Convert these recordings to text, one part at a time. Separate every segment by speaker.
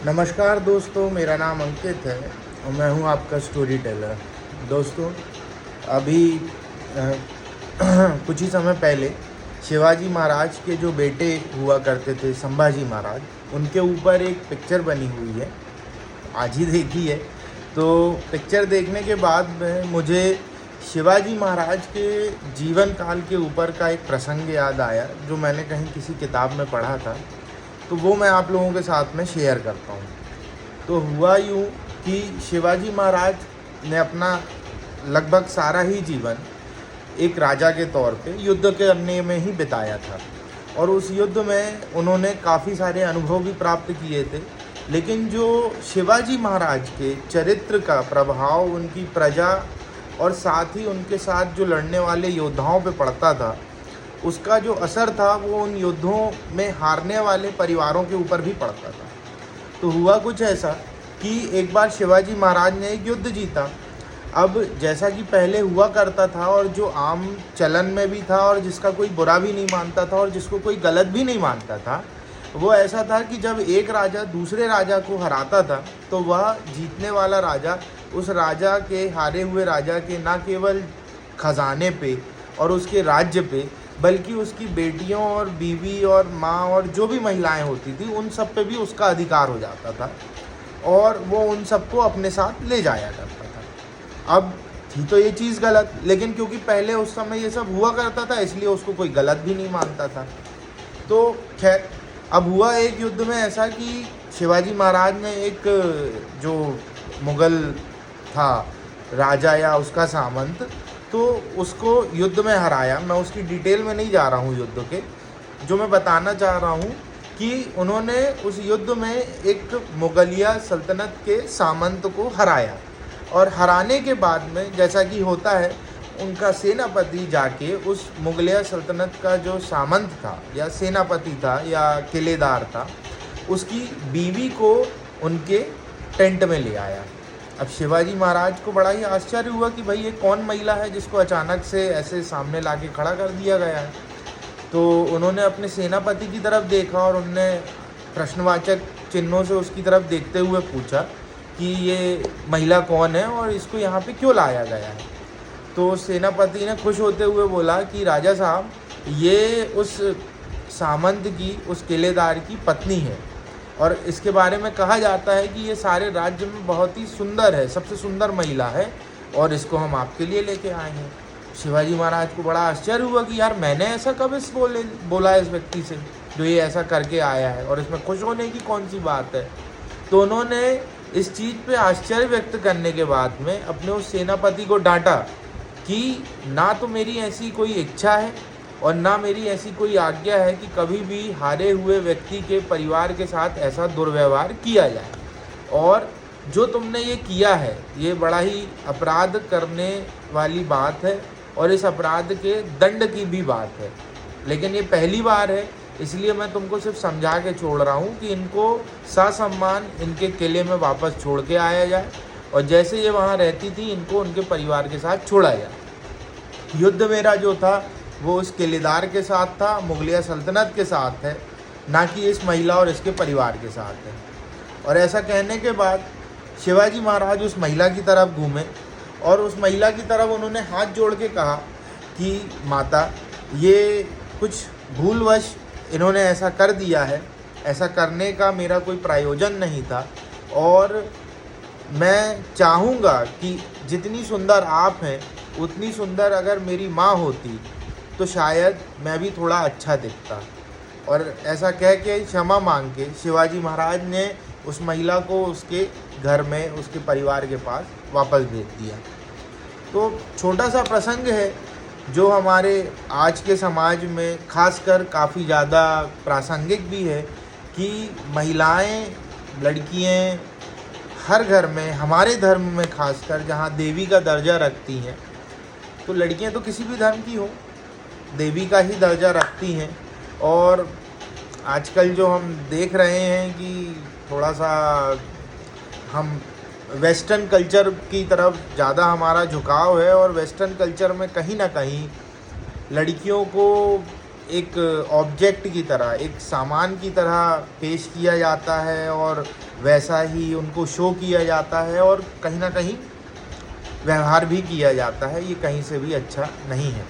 Speaker 1: नमस्कार दोस्तों, मेरा नाम अंकित है और मैं हूं आपका स्टोरी टेलर। दोस्तों, अभी अ, कुछ ही समय पहले शिवाजी महाराज के जो बेटे हुआ करते थे, संभाजी महाराज, उनके ऊपर एक पिक्चर बनी हुई है। आज ही देखी है। तो पिक्चर देखने के बाद में मुझे शिवाजी महाराज के जीवन काल के ऊपर का एक प्रसंग याद आया, जो मैंने कहीं किसी किताब में पढ़ा था। तो वो मैं आप लोगों के साथ में शेयर करता हूँ। तो हुआ यूँ कि शिवाजी महाराज ने अपना लगभग सारा ही जीवन एक राजा के तौर पे युद्ध करने में ही बिताया था, और उस युद्ध में उन्होंने काफ़ी सारे अनुभव भी प्राप्त किए थे। लेकिन जो शिवाजी महाराज के चरित्र का प्रभाव उनकी प्रजा और साथ ही उनके साथ जो लड़ने वाले योद्धाओं पे पड़ता था, उसका जो असर था वो उन युद्धों में हारने वाले परिवारों के ऊपर भी पड़ता था। तो हुआ कुछ ऐसा कि एक बार शिवाजी महाराज ने एक युद्ध जीता। अब जैसा कि पहले हुआ करता था और जो आम चलन में भी था और जिसका कोई बुरा भी नहीं मानता था और जिसको कोई गलत भी नहीं मानता था, वो ऐसा था कि जब एक राजा दूसरे राजा को हराता था तो वह जीतने वाला राजा उस राजा के, हारे हुए राजा के, ना केवल खजाने पे और उसके राज्य पे, बल्कि उसकी बेटियों और बीवी और माँ और जो भी महिलाएं होती थी उन सब पे भी उसका अधिकार हो जाता था और वो उन सबको अपने साथ ले जाया करता था। अब थी तो ये चीज़ गलत, लेकिन क्योंकि पहले उस समय ये सब हुआ करता था इसलिए उसको कोई गलत भी नहीं मानता था। तो खैर, अब हुआ एक युद्ध में ऐसा कि शिवाजी महाराज ने एक जो मुग़ल था राजा या उसका सामंत, तो उसको युद्ध में हराया। मैं उसकी डिटेल में नहीं जा रहा हूँ युद्ध के। जो मैं बताना चाह रहा हूँ कि उन्होंने उस युद्ध में एक मुगलिया सल्तनत के सामंत को हराया, और हराने के बाद में जैसा कि होता है, उनका सेनापति जाके उस मुगलिया सल्तनत का जो सामंत था या सेनापति था या किलेदार था, उसकी बीवी को उनके टेंट में ले आया। अब शिवाजी महाराज को बड़ा ही आश्चर्य हुआ कि भाई ये कौन महिला है जिसको अचानक से ऐसे सामने लाके खड़ा कर दिया गया है। तो उन्होंने अपने सेनापति की तरफ देखा और उनने प्रश्नवाचक चिन्हों से उसकी तरफ देखते हुए पूछा कि ये महिला कौन है और इसको यहाँ पे क्यों लाया गया है। तो सेनापति ने खुश होते हुए बोला कि राजा साहब, ये उस सामंत की, उस किलेदार की पत्नी है, और इसके बारे में कहा जाता है कि ये सारे राज्य में बहुत ही सुंदर है, सबसे सुंदर महिला है, और इसको हम आपके लिए लेके आए हैं। शिवाजी महाराज को बड़ा आश्चर्य हुआ कि यार, मैंने ऐसा कब बोला इस व्यक्ति से जो ये ऐसा करके आया है, और इसमें खुश होने की कौन सी बात है। तो उन्होंने इस चीज़ पे आश्चर्य व्यक्त करने के बाद में अपने उस सेनापति को डांटा कि ना तो मेरी ऐसी कोई इच्छा है और ना मेरी ऐसी कोई आज्ञा है कि कभी भी हारे हुए व्यक्ति के परिवार के साथ ऐसा दुर्व्यवहार किया जाए, और जो तुमने ये किया है ये बड़ा ही अपराध करने वाली बात है और इस अपराध के दंड की भी बात है। लेकिन ये पहली बार है, इसलिए मैं तुमको सिर्फ समझा के छोड़ रहा हूँ कि इनको ससम्मान इनके किले में वापस छोड़ के आया जाए, और जैसे ये वहाँ रहती थी इनको उनके परिवार के साथ छोड़ा जाए। युद्ध मेरा जो था वो उस किलेदार के साथ था, मुगलिया सल्तनत के साथ है, ना कि इस महिला और इसके परिवार के साथ है। और ऐसा कहने के बाद शिवाजी महाराज उस महिला की तरफ घूमे और उस महिला की तरफ उन्होंने हाथ जोड़ के कहा कि माता, ये कुछ भूलवश इन्होंने ऐसा कर दिया है, ऐसा करने का मेरा कोई प्रयोजन नहीं था, और मैं चाहूँगा कि जितनी सुंदर आप हैं उतनी सुंदर अगर मेरी माँ होती तो शायद मैं भी थोड़ा अच्छा दिखता। और ऐसा कह के, क्षमा मांग के, शिवाजी महाराज ने उस महिला को उसके घर में, उसके परिवार के पास वापस भेज दिया। तो छोटा सा प्रसंग है जो हमारे आज के समाज में खासकर काफ़ी ज़्यादा प्रासंगिक भी है कि महिलाएं, लड़कियां हर घर में, हमारे धर्म में खासकर जहाँ देवी का दर्जा रखती हैं, तो लड़कियां तो किसी भी धर्म की हो, देवी का ही दर्जा रखती हैं। और आजकल जो हम देख रहे हैं कि थोड़ा सा हम वेस्टर्न कल्चर की तरफ ज़्यादा हमारा झुकाव है, और वेस्टर्न कल्चर में कहीं ना कहीं लड़कियों को एक ऑब्जेक्ट की तरह, एक सामान की तरह पेश किया जाता है और वैसा ही उनको शो किया जाता है और कहीं ना कहीं व्यवहार भी किया जाता है। ये कहीं से भी अच्छा नहीं है।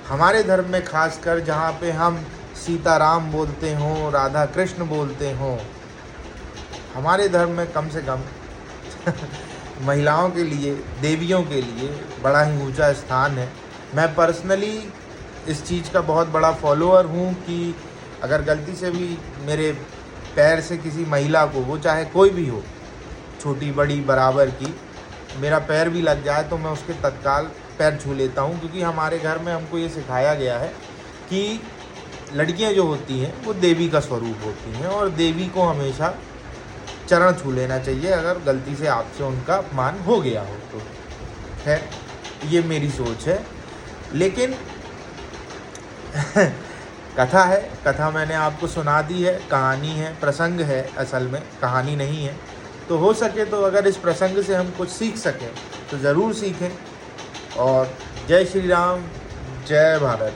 Speaker 1: हमारे धर्म में खासकर जहाँ पे हम सीताराम बोलते हों, राधा कृष्ण बोलते हों, हमारे धर्म में कम से कम महिलाओं के लिए, देवियों के लिए बड़ा ही ऊंचा स्थान है। मैं पर्सनली इस चीज़ का बहुत बड़ा फॉलोअर हूँ कि अगर गलती से भी मेरे पैर से किसी महिला को, वो चाहे कोई भी हो, छोटी बड़ी बराबर की, मेरा पैर भी लग जाए तो मैं उसके तत्काल पैर छू लेता हूँ, क्योंकि हमारे घर में हमको ये सिखाया गया है कि लड़कियाँ जो होती हैं वो देवी का स्वरूप होती हैं और देवी को हमेशा चरण छू लेना चाहिए अगर गलती से आपसे उनका अपमान हो गया हो तो। है, ये मेरी सोच है। लेकिन कथा है, कथा मैंने आपको सुना दी है, कहानी है, प्रसंग है, असल में कहानी नहीं है। तो हो सके तो अगर इस प्रसंग से हम कुछ सीख सकें तो ज़रूर सीखें। और जय श्री राम, जय भारत।